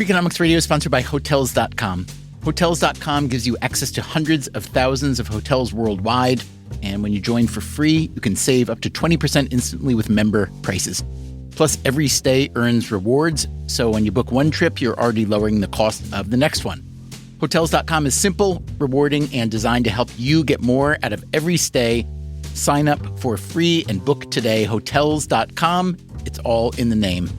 Freakonomics Radio is sponsored by Hotels.com. Hotels.com gives you access to hundreds of thousands of hotels worldwide. And when you join for free, you can save up to 20% instantly with member prices. Plus, every stay earns rewards. So when you book one trip, you're already lowering the cost of the next one. Hotels.com is simple, rewarding, and designed to help you get more out of every stay. Sign up for free and book today. Hotels.com. It's all in the name.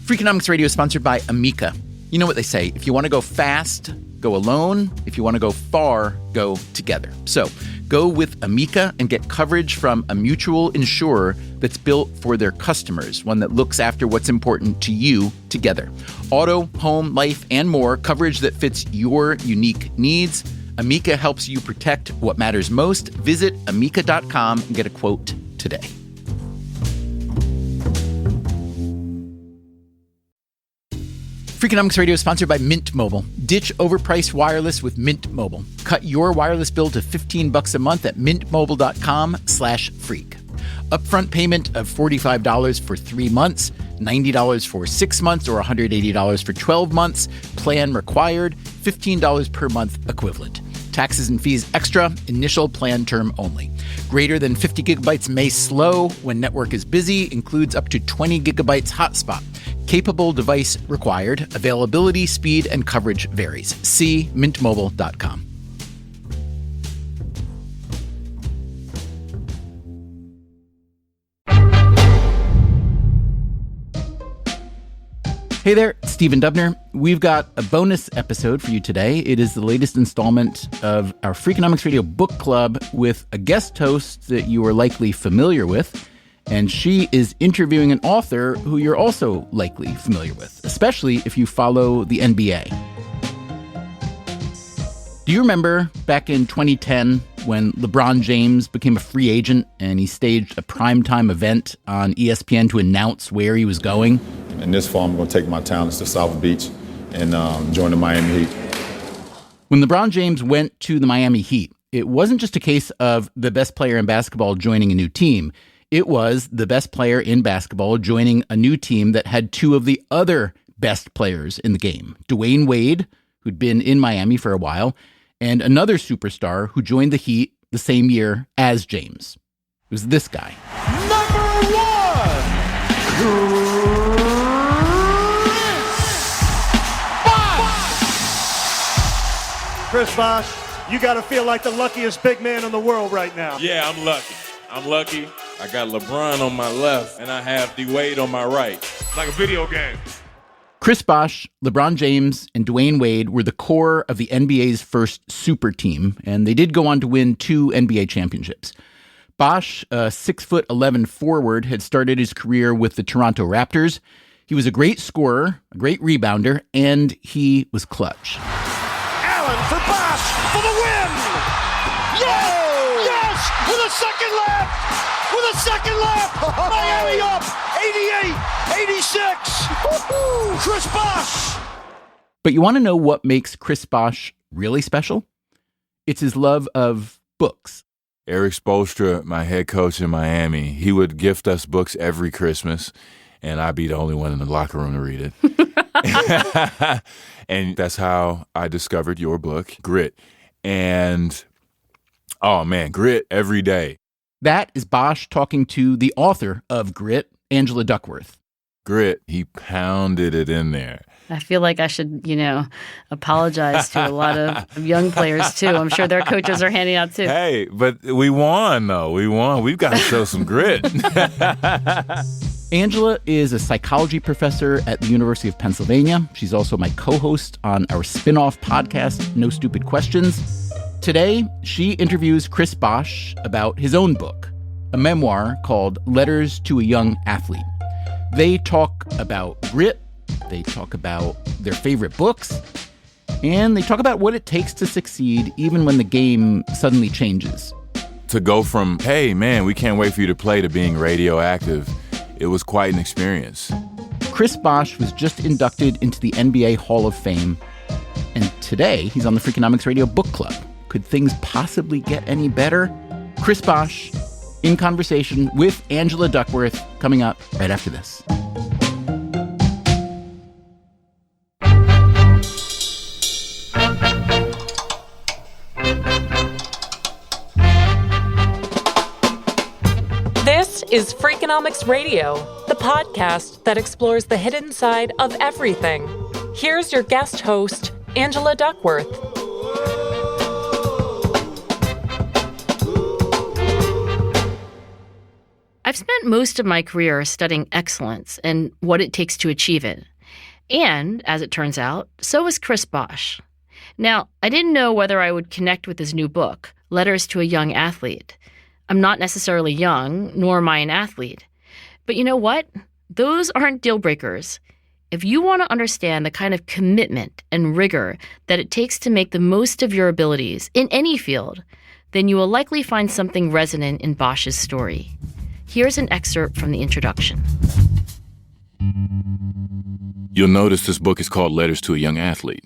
Freakonomics Radio is sponsored by Amica. You know what they say, if you want to go fast, go alone. If you want to go far, go together. So go with Amica and get coverage from a mutual insurer that's built for their customers, one that looks after what's important to you together. Auto, home, life, and more, coverage that fits your unique needs. Amica helps you protect what matters most. Visit amica.com and get a quote today. Freakonomics Radio is sponsored by Mint Mobile. Ditch overpriced wireless with Mint Mobile. Cut your wireless bill to $15 a month at mintmobile.com/freak. Upfront payment of $45 for 3 months, $90 for 6 months, or $180 for 12 months. Plan required, $15 per month equivalent. Taxes and fees extra, initial plan term only. Greater than 50 gigabytes may slow when network is busy, includes up to 20 gigabytes hotspot. Capable device required. Availability, speed, and coverage varies. See mintmobile.com. Hey there, it's Stephen Dubner. We've got a bonus episode for you today. It is the latest installment of our Freakonomics Radio Book Club with a guest host that you are likely familiar with. And she is interviewing an author who you're also likely familiar with, especially if you follow the N.B.A. Do you remember back in 2010 when LeBron James became a free agent and he staged a primetime event on ESPN to announce where he was going? And this fall, I'm going to take my talents to South Beach and join the Miami Heat. When LeBron James went to the Miami Heat, it wasn't just a case of the best player in basketball joining a new team. It was the best player in basketball joining a new team that had two of the other best players in the game. Dwayne Wade, who'd been in Miami for a while, and another superstar who joined the Heat the same year as James. It was this guy. Number one, Chris Bosh, you got to feel like the luckiest big man in the world right now. Yeah, I'm lucky. I got LeBron on my left, and I have D-Wade on my right. Like a video game. Chris Bosh, LeBron James, and Dwayne Wade were the core of the N.B.A.'s first super team, and they did go on to win 2 N.B.A. championships. Bosh, a 6'11" forward, had started his career with the Toronto Raptors. He was a great scorer, a great rebounder, and he was clutch. Allen for Bosh for the win! Yes! Yes! With a second left! Miami up! 88-86! Chris Bosh! But you want to know what makes Chris Bosh really special? It's his love of books. Eric Spoelstra, my head coach in Miami, he would gift us books every Christmas, and I'd be the only one in the locker room to read it. And that's how I discovered your book, Grit. And, oh man, Grit every day. That is Bosh talking to the author of Grit, Angela Duckworth. Grit, he pounded it in there. I feel like I should, apologize to a lot of young players, too. I'm sure their coaches are handing out, too. Hey, but we won, though. We won. We've got to show some grit. Angela is a psychology professor at the University of Pennsylvania. She's also my co-host on our spin-off podcast, No Stupid Questions. Today, she interviews Chris Bosh about his own book, a memoir called Letters to a Young Athlete. They talk about grit, they talk about their favorite books, and they talk about what it takes to succeed even when the game suddenly changes. To go from, hey, man, we can't wait for you to play, to being radioactive, it was quite an experience. Chris Bosh was just inducted into the N.B.A. Hall of Fame, and today he's on the Freakonomics Radio Book Club. Could things possibly get any better? Chris Bosh in conversation with Angela Duckworth coming up right after this. This is Freakonomics Radio, the podcast that explores the hidden side of everything. Here's your guest host, Angela Duckworth. I've spent most of my career studying excellence and what it takes to achieve it. And, as it turns out, so is Chris Bosh. Now, I didn't know whether I would connect with his new book, Letters to a Young Athlete. I'm not necessarily young, nor am I an athlete. But you know what? Those aren't deal breakers. If you want to understand the kind of commitment and rigor that it takes to make the most of your abilities in any field, then you will likely find something resonant in Bosh's story. Here's an excerpt from the introduction. You'll notice this book is called Letters to a Young Athlete.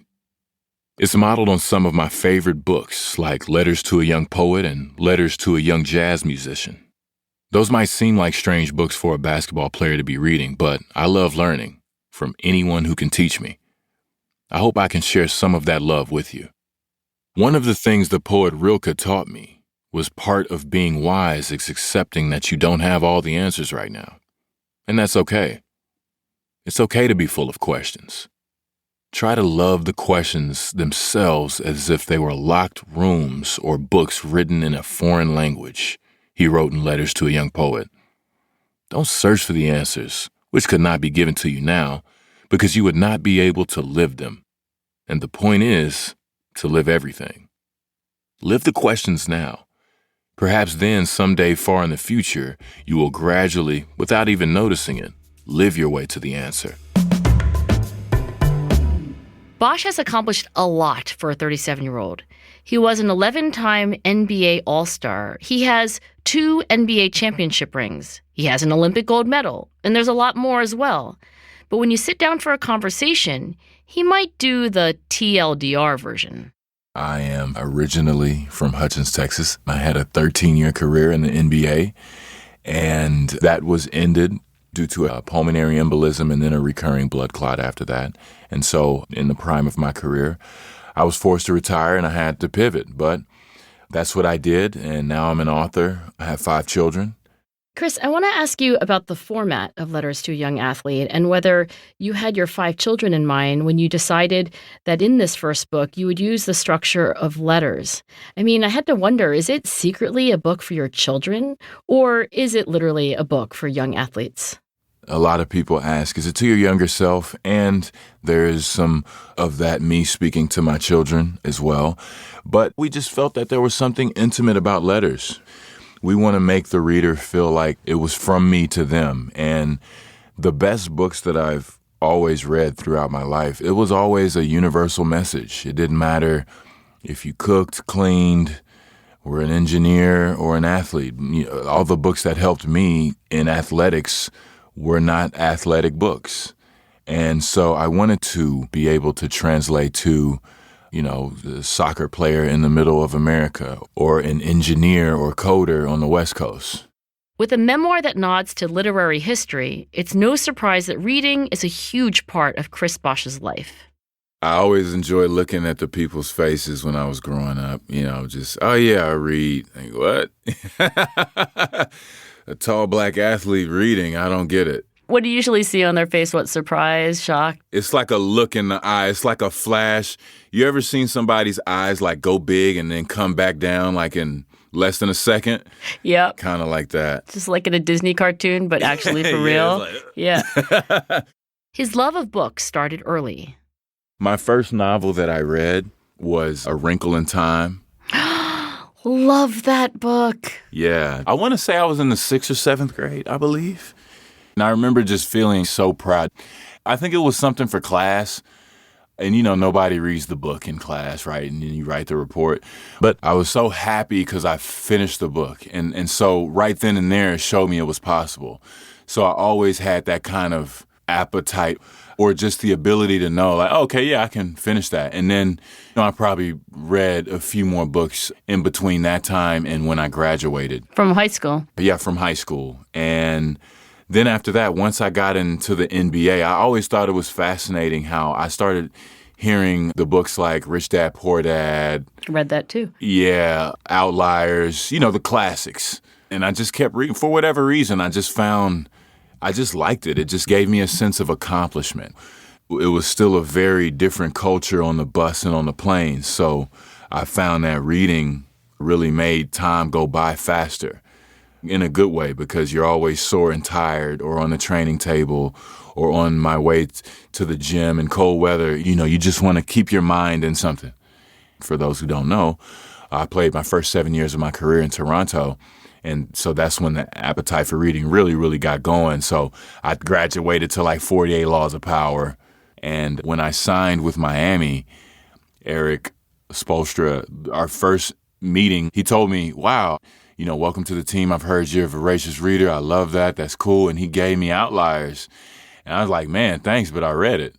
It's modeled on some of my favorite books, like Letters to a Young Poet and Letters to a Young Jazz Musician. Those might seem like strange books for a basketball player to be reading, but I love learning from anyone who can teach me. I hope I can share some of that love with you. One of the things the poet Rilke taught me was part of being wise is accepting that you don't have all the answers right now. And that's okay. It's okay to be full of questions. Try to love the questions themselves as if they were locked rooms or books written in a foreign language, he wrote in Letters to a Young Poet. Don't search for the answers, which could not be given to you now, because you would not be able to live them. And the point is to live everything. Live the questions now. Perhaps then, someday far in the future, you will gradually, without even noticing it, live your way to the answer. Bosh has accomplished a lot for a 37-year-old. He was an 11-time N.B.A. All-Star. He has 2 N.B.A. championship rings. He has an Olympic gold medal, and there's a lot more as well. But when you sit down for a conversation, he might do the TLDR version. I am originally from Hutchins, Texas. I had a 13-year career in the N.B.A., and that was ended due to a pulmonary embolism and then a recurring blood clot after that. And so in the prime of my career, I was forced to retire and I had to pivot. But that's what I did, and now I'm an author. I have 5 children. Chris, I want to ask you about the format of Letters to a Young Athlete and whether you had your 5 children in mind when you decided that in this first book you would use the structure of letters. I mean, I had to wonder, is it secretly a book for your children, or is it literally a book for young athletes? A lot of people ask, is it to your younger self? And there's some of that me speaking to my children as well. But we just felt that there was something intimate about letters. We want to make the reader feel like it was from me to them. And the best books that I've always read throughout my life, it was always a universal message. It didn't matter if you cooked, cleaned, were an engineer, or an athlete. All the books that helped me in athletics were not athletic books. And so I wanted to be able to translate to, the soccer player in the middle of America or an engineer or coder on the West Coast. With a memoir that nods to literary history, it's no surprise that reading is a huge part of Chris Bosh's life. I always enjoyed looking at the people's faces when I was growing up, just, oh yeah, I read. Like, what? A tall black athlete reading, I don't get it. What do you usually see on their face? What, surprise, shock? It's like a look in the eye. It's like a flash. You ever seen somebody's eyes like go big and then come back down like in less than a second? Yep. Kind of like that. Just like in a Disney cartoon, but actually for real. Yeah. His love of books started early. My first novel that I read was A Wrinkle in Time. Love that book. Yeah. I want to say I was in the 6th or 7th grade, I believe. And I remember just feeling so proud. I think it was something for class. And, nobody reads the book in class, right? And then you write the report. But I was so happy because I finished the book. And so right then and there, it showed me it was possible. So I always had that kind of appetite or just the ability to know, like, okay, yeah, I can finish that. And then I probably read a few more books in between that time and when I graduated. From high school? Yeah, from high school. And then after that, once I got into the N.B.A., I always thought it was fascinating how I started hearing the books like Rich Dad, Poor Dad. Read that too. Yeah, Outliers, the classics. And I just kept reading. For whatever reason, I just liked it. It just gave me a sense of accomplishment. It was still a very different culture on the bus and on the plane. So I found that reading really made time go by faster in a good way because you're always sore and tired or on the training table or on my way to the gym in cold weather. You just want to keep your mind in something. For those who don't know, I played my first 7 years of my career in Toronto. And so that's when the appetite for reading really, really got going. So I graduated to like 48 Laws of Power. And when I signed with Miami, Eric Spoelstra, our first meeting, he told me, wow, welcome to the team. I've heard you're a voracious reader. I love that. That's cool. And he gave me Outliers. And I was like, man, thanks, but I read it.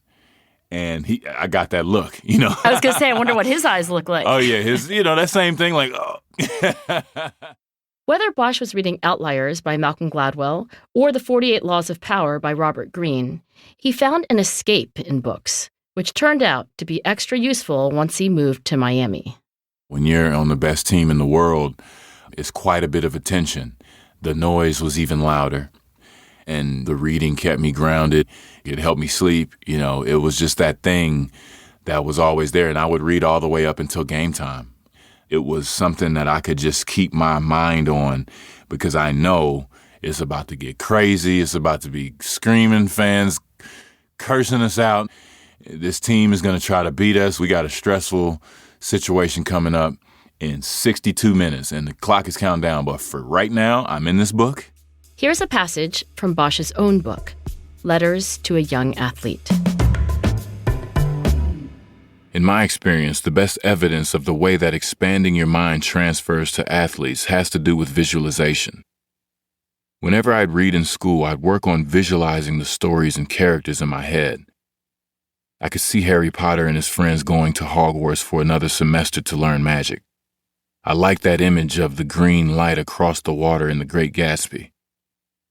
And I got that look, I was going to say, I wonder what his eyes look like. Oh, yeah. His, that same thing, like, oh. Whether Bosh was reading Outliers by Malcolm Gladwell or The 48 Laws of Power by Robert Greene, he found an escape in books, which turned out to be extra useful once he moved to Miami. When you're on the best team in the world, it's quite a bit of attention. The noise was even louder, and the reading kept me grounded. It helped me sleep. It was just that thing that was always there, and I would read all the way up until game time. It was something that I could just keep my mind on because I know it's about to get crazy. It's about to be screaming fans, cursing us out. This team is going to try to beat us. We got a stressful situation coming up in 62 minutes, and the clock is counting down. But for right now, I'm in this book. Here's a passage from Bosch's own book, Letters to a Young Athlete. In my experience, the best evidence of the way that expanding your mind transfers to athletes has to do with visualization. Whenever I'd read in school, I'd work on visualizing the stories and characters in my head. I could see Harry Potter and his friends going to Hogwarts for another semester to learn magic. I liked that image of the green light across the water in The Great Gatsby.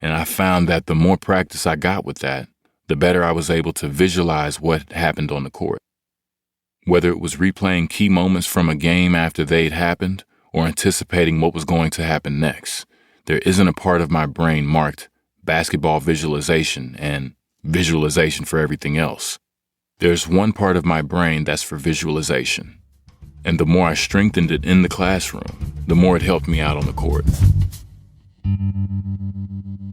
And I found that the more practice I got with that, the better I was able to visualize what happened on the court. Whether it was replaying key moments from a game after they'd happened or anticipating what was going to happen next, there isn't a part of my brain marked basketball visualization and visualization for everything else. There's one part of my brain that's for visualization. And the more I strengthened it in the classroom, the more it helped me out on the court.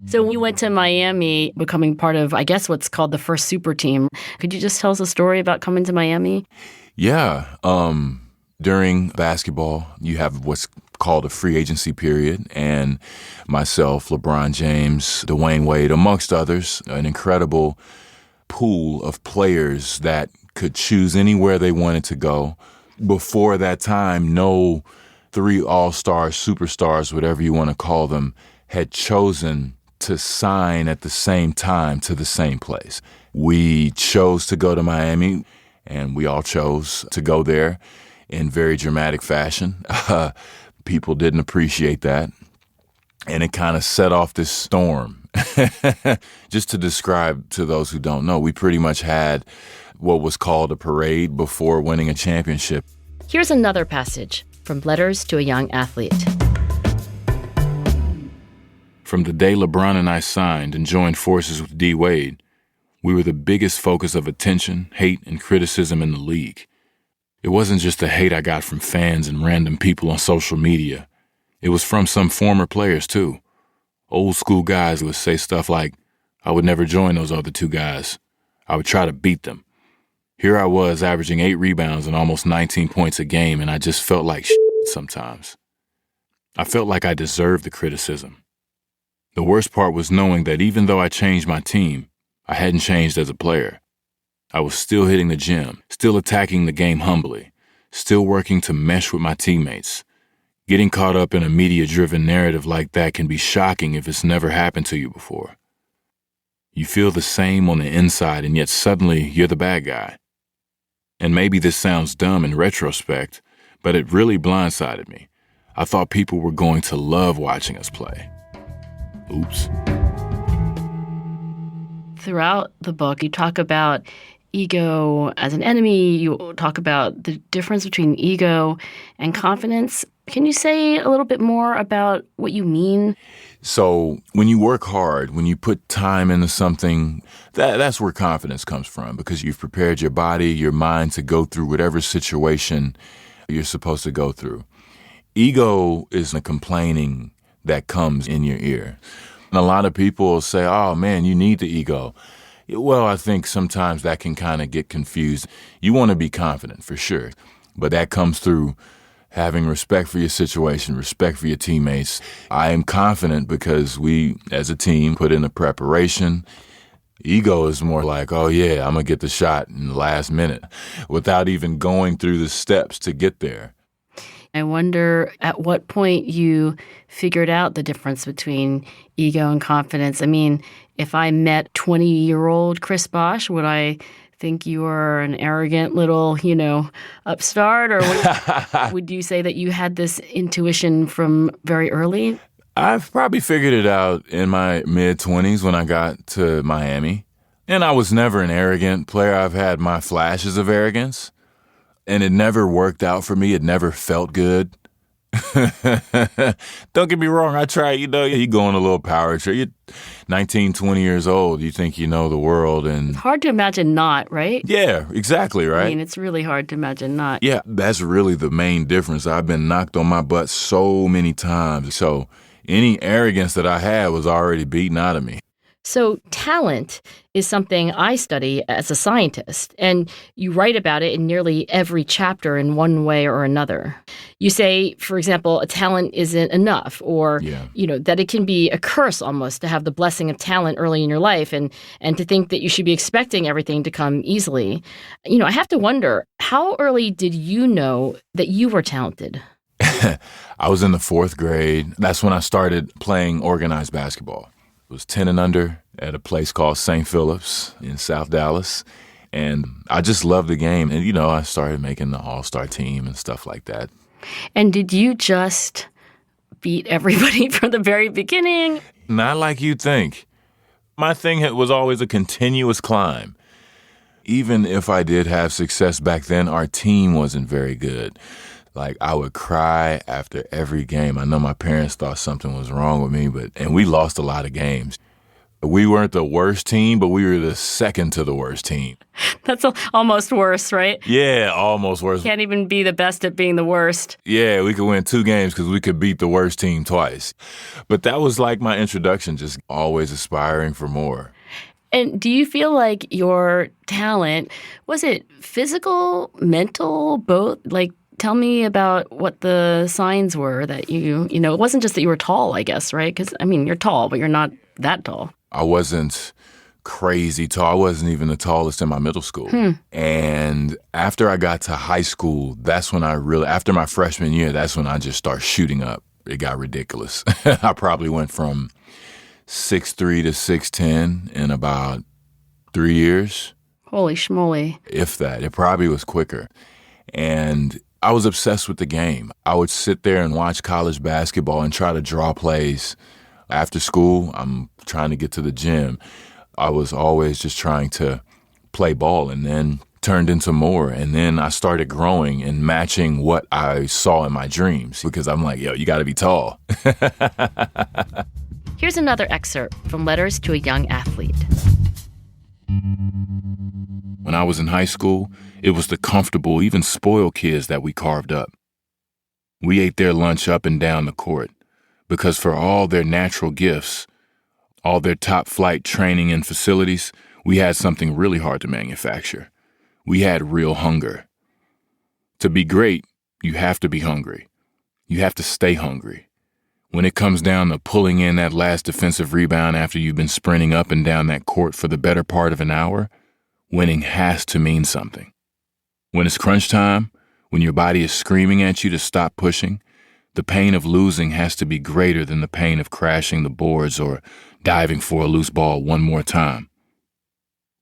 So you went to Miami, becoming part of, I guess, what's called the first super team. Could you just tell us a story about coming to Miami? Yeah. During basketball, you have what's called a free agency period. And myself, LeBron James, Dwayne Wade, amongst others, an incredible pool of players that could choose anywhere they wanted to go. Before that time, no 3 all-stars, superstars, whatever you want to call them, had chosen to sign at the same time to the same place. We chose to go to Miami, and we all chose to go there in very dramatic fashion. People didn't appreciate that, and it kind of set off this storm. Just to describe to those who don't know, we pretty much had what was called a parade before winning a championship. Here's another passage from Letters to a Young Athlete. From the day LeBron and I signed and joined forces with D. Wade, we were the biggest focus of attention, hate, and criticism in the league. It wasn't just the hate I got from fans and random people on social media. It was from some former players, too. Old school guys would say stuff like, I would never join those other 2 guys. I would try to beat them. Here I was averaging 8 rebounds and almost 19 points a game, and I just felt like shit sometimes. I felt like I deserved the criticism. The worst part was knowing that even though I changed my team, I hadn't changed as a player. I was still hitting the gym, still attacking the game humbly, still working to mesh with my teammates. Getting caught up in a media-driven narrative like that can be shocking if it's never happened to you before. You feel the same on the inside, and yet suddenly you're the bad guy. And maybe this sounds dumb in retrospect, but it really blindsided me. I thought people were going to love watching us play. Oops. Throughout the book, you talk about ego as an enemy. You talk about the difference between ego and confidence. Can you say a little bit more about what you mean? So when you work hard, when you put time into something, that's where confidence comes from, because you've prepared your body, your mind to go through whatever situation you're supposed to go through. Ego is the complaining that comes in your ear. And a lot of people say, oh, man, you need the ego. Well, I think sometimes that can kind of get confused. You want to be confident, for sure, but that comes through having respect for your situation, respect for your teammates. I am confident because we, as a team, put in the preparation. Ego is more like, oh, yeah, I'm going to get the shot in the last minute without even going through the steps to get there. I wonder at what point you figured out the difference between ego and confidence. I mean, if I met 20-year-old Chris Bosh, would I think you were an arrogant little, upstart? Or would you say that you had this intuition from very early? I've probably figured it out in my mid-20s when I got to Miami. And I was never an arrogant player. I've had my flashes of arrogance. And it never worked out for me. It never felt good. Don't get me wrong. I try, you go on a little power trip. You're 19, 20 years old. You think you know the world. And it's hard to imagine not, right? Yeah, exactly, right? I mean, it's really hard to imagine not. Yeah, that's really the main difference. I've been knocked on my butt so many times. So any arrogance that I had was already beaten out of me. So talent is something I study as a scientist, and you write about it in nearly every chapter in one way or another. You say, for example, a talent isn't enough, or that it can be a curse almost to have the blessing of talent early in your life, and to think that you should be expecting everything to come easily. I have to wonder, how early did you know that you were talented? I was in the 4th grade. That's when I started playing organized basketball. It was 10 and under at a place called St. Philip's in South Dallas. And I just loved the game. And, I started making the all-star team and stuff like that. And did you just beat everybody from the very beginning? Not like you'd think. My thing was always a continuous climb. Even if I did have success back then, our team wasn't very good. Like, I would cry after every game. I know my parents thought something was wrong with me, and we lost a lot of games. We weren't the worst team, but we were the second to the worst team. That's almost worse, right? Yeah, almost worse. Can't even be the best at being the worst. Yeah, we could win 2 games because we could beat the worst team twice. But that was like my introduction, just always aspiring for more. And do you feel like your talent, was it physical, mental, both? Like, tell me about what the signs were that it wasn't just that you were tall, I guess, right? Because, you're tall, but you're not that tall. I wasn't crazy tall. I wasn't even the tallest in my middle school. And after I got to high school, that's when after my freshman year, that's when I just started shooting up. It got ridiculous. I probably went from 6'3" to 6'10" in about 3 years. Holy schmoly. If that. It probably was quicker. And I was obsessed with the game. I would sit there and watch college basketball and try to draw plays. After school, I'm trying to get to the gym. I was always just trying to play ball, and then turned into more. And then I started growing and matching what I saw in my dreams, because I'm like, you got to be tall. Here's another excerpt from Letters to a Young Athlete. When I was in high school, it was the comfortable, even spoiled kids that we carved up. We ate their lunch up and down the court, because for all their natural gifts, all their top-flight training and facilities, we had something really hard to manufacture. We had real hunger. To be great, you have to be hungry. You have to stay hungry. When it comes down to pulling in that last defensive rebound after you've been sprinting up and down that court for the better part of an hour, winning has to mean something. When it's crunch time, when your body is screaming at you to stop pushing, the pain of losing has to be greater than the pain of crashing the boards or diving for a loose ball one more time.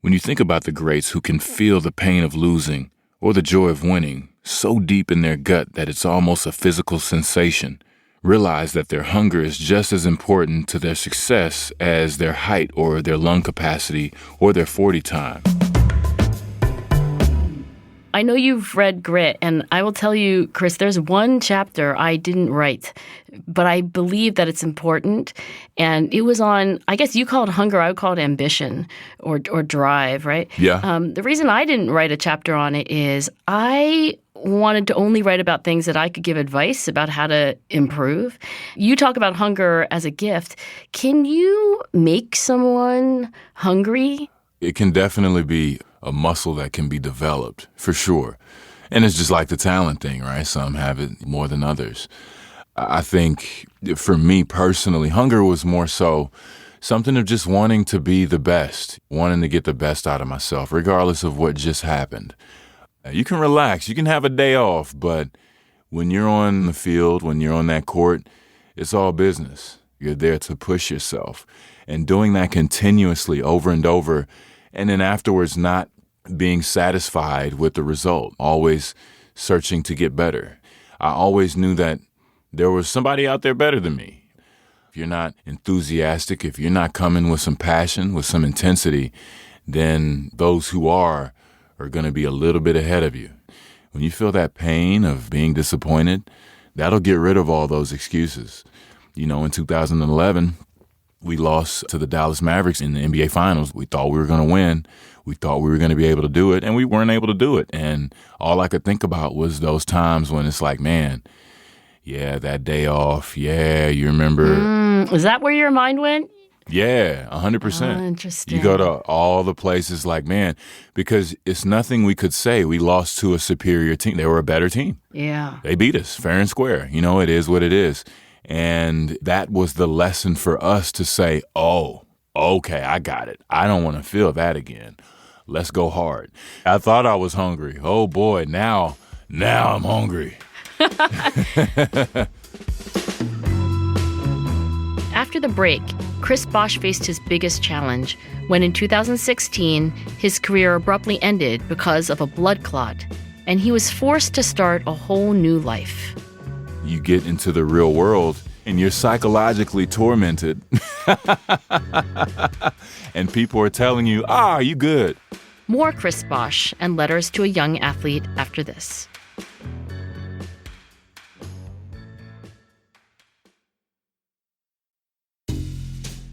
When you think about the greats who can feel the pain of losing or the joy of winning so deep in their gut that it's almost a physical sensation, realize that their hunger is just as important to their success as their height or their lung capacity or their 40 time. I know you've read Grit, and I will tell you, Chris, there's one chapter I didn't write, but I believe that it's important. And it was on, I guess you call it hunger, I would call it ambition or drive, right? Yeah. The reason I didn't write a chapter on it is I wanted to only write about things that I could give advice about how to improve. You talk about hunger as a gift. Can you make someone hungry? It can definitely be a muscle that can be developed, for sure. And it's just like the talent thing, right? Some have it more than others. I think for me personally, hunger was more so something of just wanting to be the best, wanting to get the best out of myself, regardless of what just happened. You can relax, you can have a day off, but when you're on the field, when you're on that court, it's all business. You're there to push yourself. And doing that continuously over and over, and then afterwards not being satisfied with the result, always searching to get better. I always knew that there was somebody out there better than me. If you're not enthusiastic, if you're not coming with some passion, with some intensity, then those who are going to be a little bit ahead of you. When you feel that pain of being disappointed, that'll get rid of all those excuses. You know, in 2011, we lost to the Dallas Mavericks in the N.B.A. Finals. We thought we were going to win. We thought we were going to be able to do it, and we weren't able to do it. And all I could think about was those times when it's like, man, yeah, that day off. Yeah, you remember. Is that where your mind went? Yeah, 100%. Oh, interesting. You go to all the places like, man, because it's nothing we could say. We lost to a superior team. They were a better team. Yeah. They beat us fair and square. You know, it is what it is. And that was the lesson for us to say, oh, okay, I got it. I don't want to feel that again. Let's go hard. I thought I was hungry. Oh, boy, now I'm hungry. After the break, Chris Bosh faced his biggest challenge when in 2016, his career abruptly ended because of a blood clot, and he was forced to start a whole new life. You get into the real world and you're psychologically tormented. And people are telling you, you good. More Chris Bosh and letters to a young athlete after this.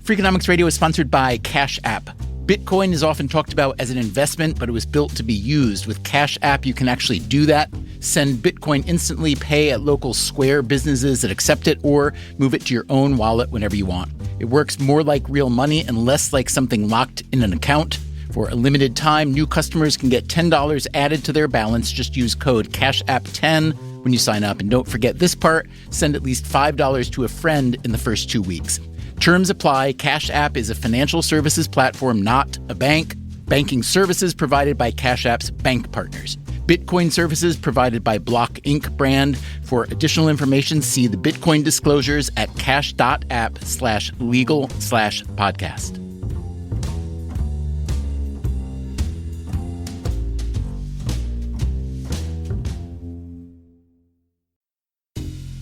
Freakonomics Radio is sponsored by Cash App. Bitcoin is often talked about as an investment, but it was built to be used. With Cash App, you can actually do that. Send Bitcoin instantly, pay at local Square businesses that accept it, or move it to your own wallet whenever you want. It works more like real money and less like something locked in an account. For a limited time, new customers can get $10 added to their balance. Just use code CASHAPP10 when you sign up. And don't forget this part, send at least $5 to a friend in the first 2 weeks. Terms apply. Cash App is a financial services platform, not a bank. Banking services provided by Cash App's bank partners. Bitcoin services provided by Block Inc. brand. For additional information, see the Bitcoin disclosures at cash.app/legal/podcast.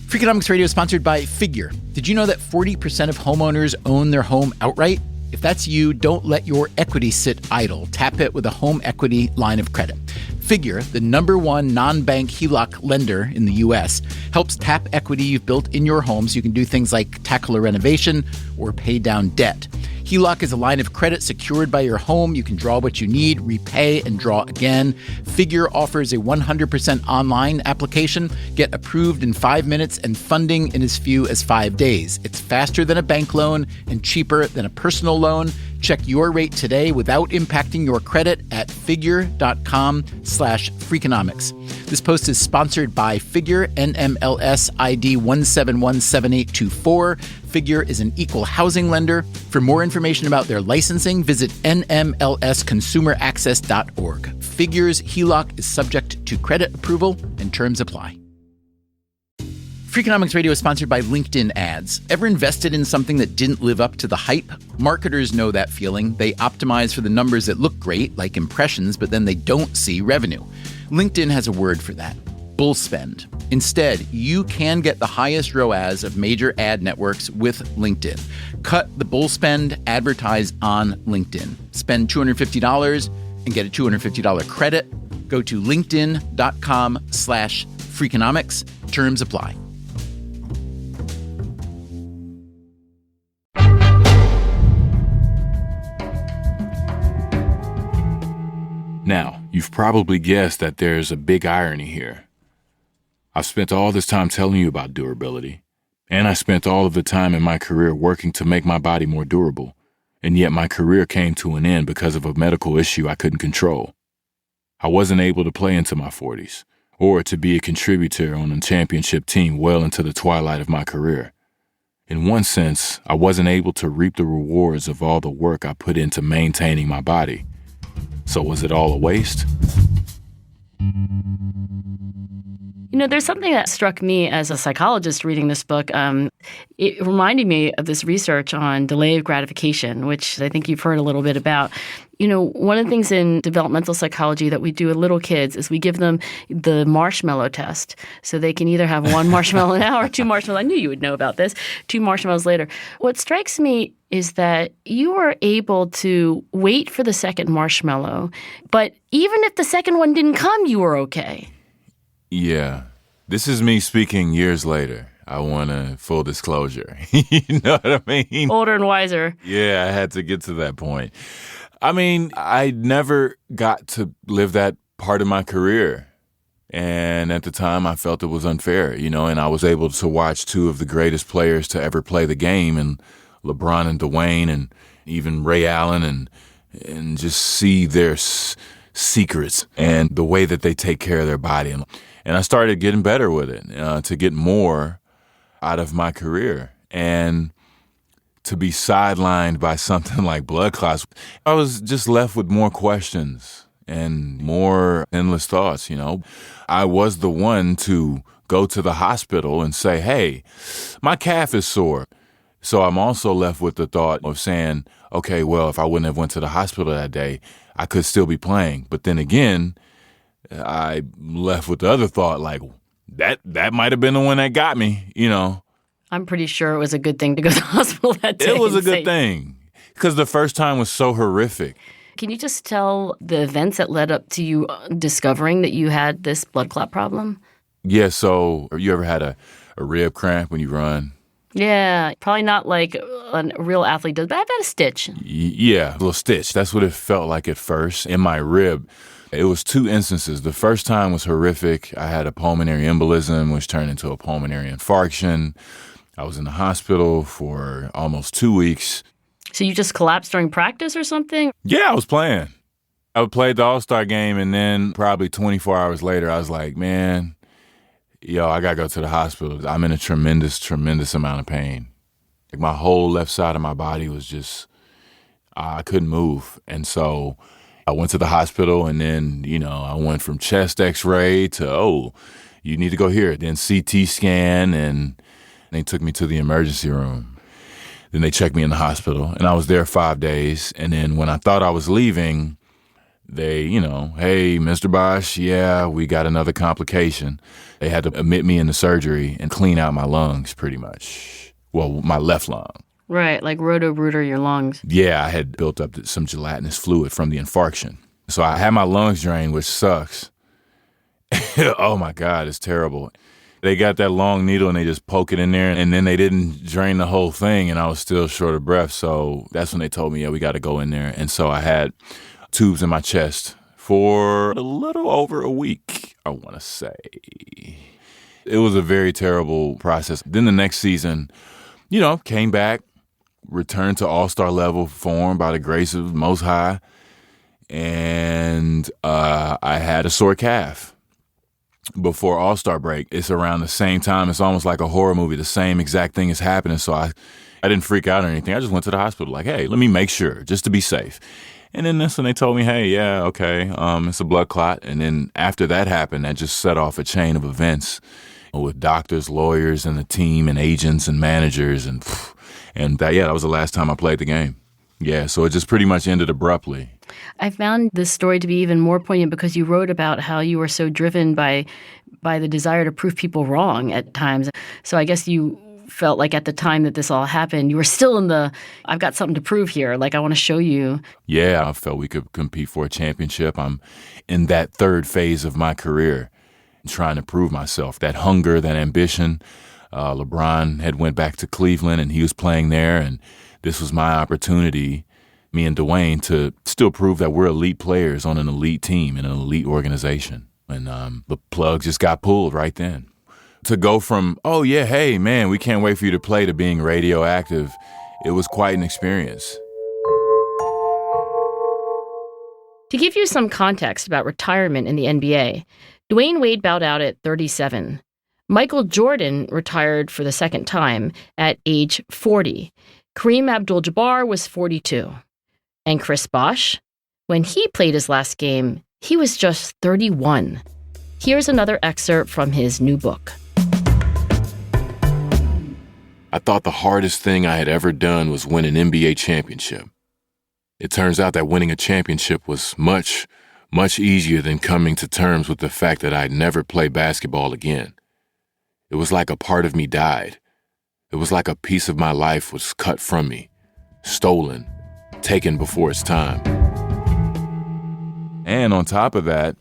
Freakonomics Radio is sponsored by Figure. Did you know that 40% of homeowners own their home outright? If that's you, don't let your equity sit idle. Tap it with a home equity line of credit. Figure, the #1 non-bank HELOC lender in the U.S., helps tap equity you've built in your home so you can do things like tackle a renovation or pay down debt. HELOC is a line of credit secured by your home. You can draw what you need, repay, and draw again. Figure offers a 100% online application. Get approved in 5 minutes and funding in as few as 5 days. It's faster than a bank loan and cheaper than a personal loan. Check your rate today without impacting your credit at figure.com/Freakonomics. This post is sponsored by Figure, NMLS ID 1717824. Figure is an equal housing lender. For more information about their licensing, visit nmlsconsumeraccess.org. Figure's HELOC is subject to credit approval and terms apply. Freakonomics Radio is sponsored by LinkedIn ads. Ever invested in something that didn't live up to the hype? Marketers know that feeling. They optimize for the numbers that look great, like impressions, but then they don't see revenue. LinkedIn has a word for that: bull spend. Instead, you can get the highest ROAS of major ad networks with LinkedIn. Cut the bull spend, advertise on LinkedIn. Spend $250 and get a $250 credit. Go to linkedin.com/Freakonomics. Terms apply. Now, you've probably guessed that there's a big irony here. I've spent all this time telling you about durability, and I spent all of the time in my career working to make my body more durable, and yet my career came to an end because of a medical issue I couldn't control. I wasn't able to play into my 40s, or to be a contributor on a championship team well into the twilight of my career. In one sense, I wasn't able to reap the rewards of all the work I put into maintaining my body. So was it all a waste? You know, there's something that struck me as a psychologist reading this book. It reminded me of this research on delay of gratification, which I think you've heard a little bit about. You know, one of the things in developmental psychology that we do with little kids is we give them the marshmallow test. So they can either have one marshmallow now or two marshmallows. I knew you would know about this. 2 marshmallows later. What strikes me is that you were able to wait for the second marshmallow, but even if the second one didn't come, you were okay. Yeah. This is me speaking years later. I want a full disclosure. You know what I mean? Older and wiser. Yeah, I had to get to that point. I mean, I never got to live that part of my career. And at the time, I felt it was unfair, you know, and I was able to watch 2 of the greatest players to ever play the game, and LeBron and Dwayne, and even Ray Allen, and just see their secrets and the way that they take care of their body. And I started getting better with it, to get more out of my career. And to be sidelined by something like blood clots, I was just left with more questions and more endless thoughts, you know. I was the one to go to the hospital and say, hey, my calf is sore. So I'm also left with the thought of saying, okay, well, if I wouldn't have went to the hospital that day, I could still be playing. But then again, I left with the other thought, like, that might have been the one that got me, you know. I'm pretty sure it was a good thing to go to the hospital that day. It was a good thing, because the first time was so horrific. Can you just tell the events that led up to you discovering that you had this blood clot problem? Yeah, so you ever had a rib cramp when you run? Yeah, probably not like a real athlete does, but I've had a stitch. Yeah, a little stitch. That's what it felt like at first in my rib. It was 2 instances. The first time was horrific. I had a pulmonary embolism, which turned into a pulmonary infarction. I was in the hospital for almost 2 weeks. So you just collapsed during practice or something? Yeah, I was playing. I played the All-Star game, and then probably 24 hours later, I was like, man, I got to go to the hospital. I'm in a tremendous, tremendous amount of pain. Like, my whole left side of my body was just, I couldn't move. And so I went to the hospital, and then, I went from chest x-ray to, you need to go here. Then CT scan, and they took me to the emergency room. Then they checked me in the hospital, and I was there 5 days. And then when I thought I was leaving, they, hey, Mr. Bosh, yeah, we got another complication. They had to admit me into surgery and clean out my lungs pretty much. Well, my left lung. Right, like roto-rooter your lungs. Yeah, I had built up some gelatinous fluid from the infarction. So I had my lungs drained, which sucks. Oh, my God, it's terrible. They got that long needle and they just poke it in there, and then they didn't drain the whole thing, and I was still short of breath. So that's when they told me, we got to go in there. And so I had tubes in my chest for a little over a week, I want to say. It was a very terrible process. Then the next season, came back, returned to all-star level form by the grace of Most High, and I had a sore calf before all-star break. It's around the same time. It's almost like a horror movie. The same exact thing is happening. So I didn't freak out or anything. I just went to the hospital like, hey, let me make sure just to be safe. And then that's when they told me, hey, yeah, okay, it's a blood clot. And then after that happened, that just set off a chain of events. with doctors, lawyers, and the team, and agents and managers, and that was the last time I played the game. Yeah, so it just pretty much ended abruptly. I found this story to be even more poignant because you wrote about how you were so driven by the desire to prove people wrong at times. So I guess you felt like at the time that this all happened, you were still in the, I've got something to prove here. Like, I want to show you. Yeah, I felt we could compete for a championship. I'm in that third phase of my career, trying to prove myself. That hunger, that ambition. LeBron had went back to Cleveland, and he was playing there, and this was my opportunity, me and Dwayne, to still prove that we're elite players on an elite team in an elite organization. And the plug just got pulled right then. To go from, oh, yeah, hey, man, we can't wait for you to play, to being radioactive, it was quite an experience. To give you some context about retirement in the NBA, Dwayne Wade bowed out at 37. Michael Jordan retired for the second time at age 40. Kareem Abdul-Jabbar was 42. And Chris Bosh, when he played his last game, he was just 31. Here's another excerpt from his new book. I thought the hardest thing I had ever done was win an N.B.A. championship. It turns out that winning a championship was much, much easier than coming to terms with the fact that I'd never play basketball again. It was like a part of me died. It was like a piece of my life was cut from me, stolen, taken before its time. And on top of that,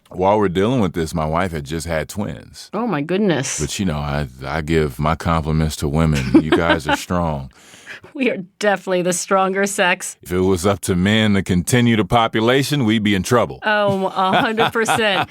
while we're dealing with this, my wife had just had twins. Oh, my goodness. But, I give my compliments to women. You guys are strong. We are definitely the stronger sex. If it was up to men to continue the population, we'd be in trouble. Oh, 100%.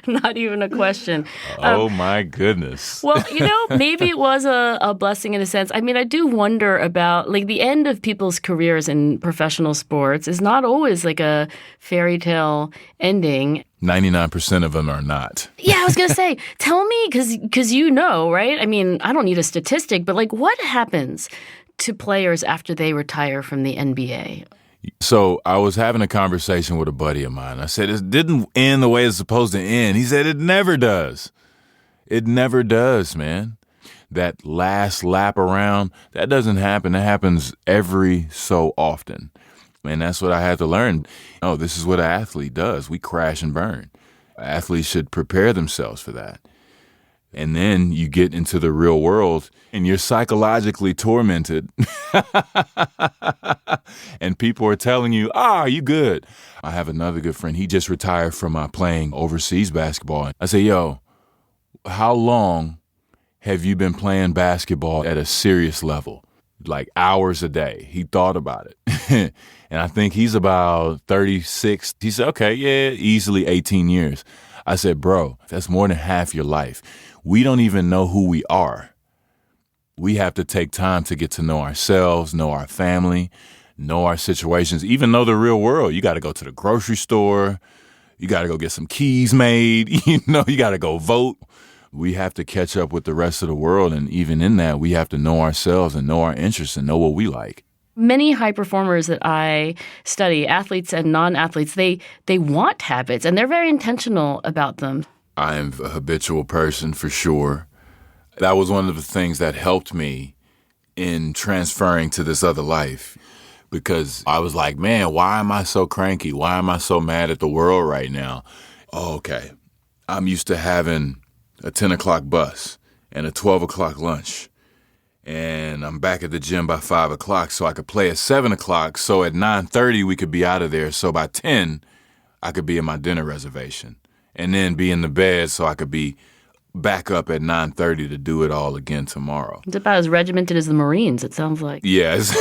Not even a question. Oh, my goodness. Well, maybe it was a blessing in a sense. I mean, I do wonder about, like, the end of people's careers in professional sports is not always like a fairy tale ending. 99% of them are not. Yeah, I was going to say, tell me, because right? I mean, I don't need a statistic, but like, what happens to players after they retire from the NBA? So I was having a conversation with a buddy of mine. I said, it didn't end the way it's supposed to end. He said, it never does. It never does, man. That last lap around, that doesn't happen. That happens every so often. And that's what I had to learn. Oh, this is what an athlete does. We crash and burn. Athletes should prepare themselves for that. And then you get into the real world and you're psychologically tormented. And people are telling you, you good. I have another good friend. He just retired from playing overseas basketball. I say, yo, how long have you been playing basketball at a serious level? Like hours a day. He thought about it. And I think he's about 36. He said, okay, yeah, easily 18 years. I said, bro, that's more than half your life. We don't even know who we are. We have to take time to get to know ourselves, know our family, know our situations, even know the real world. You got to go to the grocery store. You got to go get some keys made. You got to go vote. We have to catch up with the rest of the world. And even in that, we have to know ourselves and know our interests and know what we like. Many high performers that I study, athletes and non-athletes, they want habits and they're very intentional about them. I am a habitual person for sure. That was one of the things that helped me in transferring to this other life, because I was like, man, why am I so cranky? Why am I so mad at the world right now? Oh, okay. I'm used to having a 10 o'clock bus and a 12 o'clock lunch. And I'm back at the gym by 5 o'clock so I could play at 7 o'clock. So at 9:30, we could be out of there. So by 10, I could be in my dinner reservation and then be in the bed so I could be back up at 9:30 to do it all again tomorrow. It's about as regimented as the Marines, it sounds like. Yes.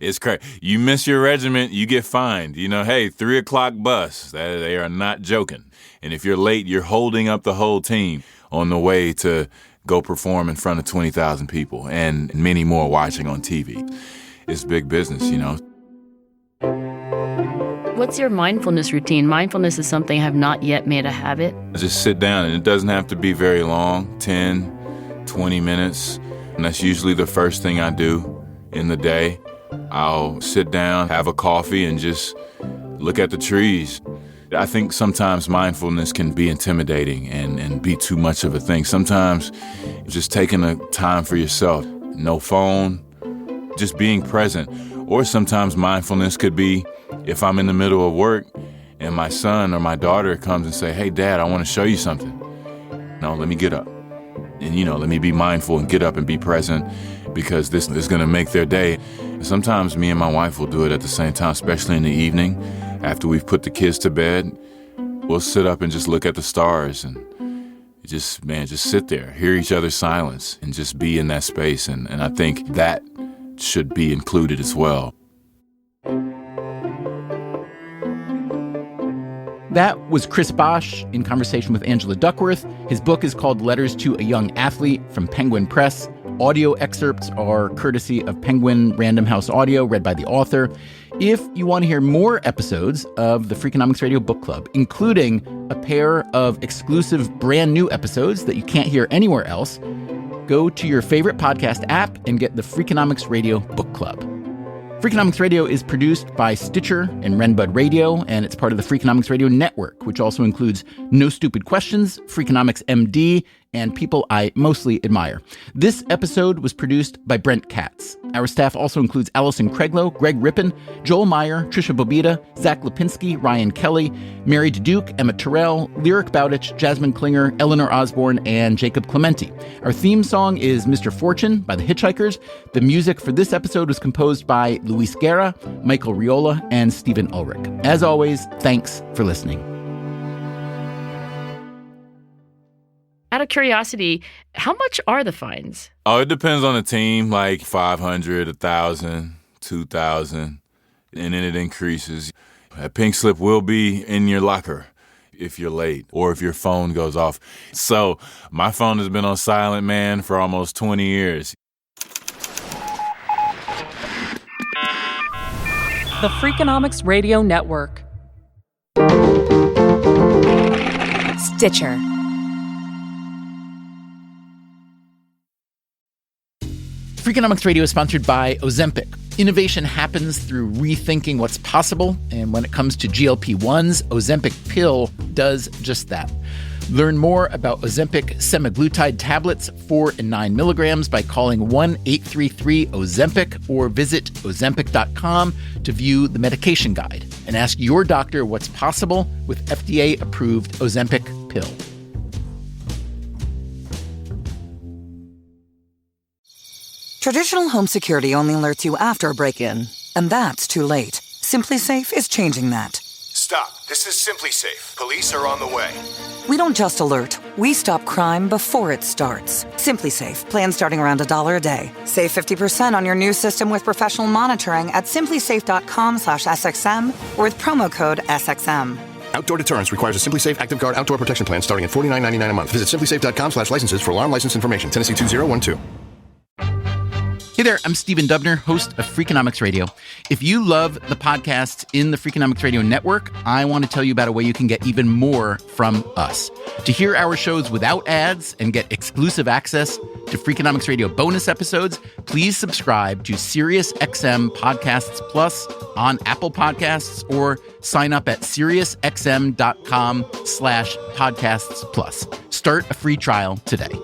It's crazy. You miss your regiment, you get fined. Hey, 3 o'clock bus. They are not joking. And if you're late, you're holding up the whole team on the way to go perform in front of 20,000 people and many more watching on TV. It's big business, What's your mindfulness routine? Mindfulness is something I have not yet made a habit. Just sit down, and it doesn't have to be very long, 10, 20 minutes. And that's usually the first thing I do in the day. I'll sit down, have a coffee, and just look at the trees. I think sometimes mindfulness can be intimidating and be too much of a thing. Sometimes just taking a time for yourself, no phone, just being present. Or sometimes mindfulness could be if I'm in the middle of work and my son or my daughter comes and say, "Hey, Dad, I want to show you something." No, let me get up. And, let me be mindful and get up and be present because this is going to make their day. Sometimes me and my wife will do it at the same time, especially in the evening. After we've put the kids to bed, we'll sit up and just look at the stars and just sit there, hear each other's silence and just be in that space. And I think that should be included as well. That was Chris Bosh in conversation with Angela Duckworth. His book is called Letters to a Young Athlete from Penguin Press. Audio excerpts are courtesy of Penguin Random House Audio, read by the author. If you want to hear more episodes of the Freakonomics Radio Book Club, including a pair of exclusive brand new episodes that you can't hear anywhere else, go to your favorite podcast app and get the Freakonomics Radio Book Club. Freakonomics Radio is produced by Stitcher and Renbud Radio, and it's part of the Freakonomics Radio Network, which also includes No Stupid Questions, Freakonomics MD, and People I Mostly Admire. This episode was produced by Brent Katz. Our staff also includes Allison Craiglow, Greg Rippin, Joel Meyer, Trisha Bobita, Zach Lipinski, Ryan Kelly, Mary Duke, Emma Terrell, Lyric Bowditch, Jasmine Klinger, Eleanor Osborne, and Jacob Clementi. Our theme song is Mr. Fortune by the Hitchhikers. The music for this episode was composed by Luis Guerra, Michael Riola, and Stephen Ulrich. As always, thanks for listening. Out of curiosity, how much are the fines? Oh, it depends on the team, like 500, 1,000, 2,000, and then it increases. A pink slip will be in your locker if you're late or if your phone goes off. So my phone has been on silent, man, for almost 20 years. The Freakonomics Radio Network. Stitcher. Freakonomics Radio is sponsored by Ozempic. Innovation happens through rethinking what's possible, and when it comes to GLP-1s, Ozempic pill does just that. Learn more about Ozempic semaglutide tablets, 4 and 9 milligrams, by calling 1-833-OZEMPIC or visit Ozempic.com to view the medication guide and ask your doctor what's possible with FDA-approved Ozempic pill. Traditional home security only alerts you after a break-in, and that's too late. SimpliSafe is changing that. Stop. This is SimpliSafe. Police are on the way. We don't just alert. We stop crime before it starts. SimpliSafe. Plan starting around $1 a day. Save 50% on your new system with professional monitoring at simplisafe.com/SXM or with promo code SXM. Outdoor deterrence requires a SimpliSafe Active Guard outdoor protection plan starting at $49.99 a month. Visit simplisafe.com/licenses for alarm license information. Tennessee 2012. Hey there, I'm Stephen Dubner, host of Freakonomics Radio. If you love the podcasts in the Freakonomics Radio Network, I want to tell you about a way you can get even more from us. To hear our shows without ads and get exclusive access to Freakonomics Radio bonus episodes, please subscribe to SiriusXM Podcasts Plus on Apple Podcasts or sign up at SiriusXM.com/podcasts plus. Start a free trial today.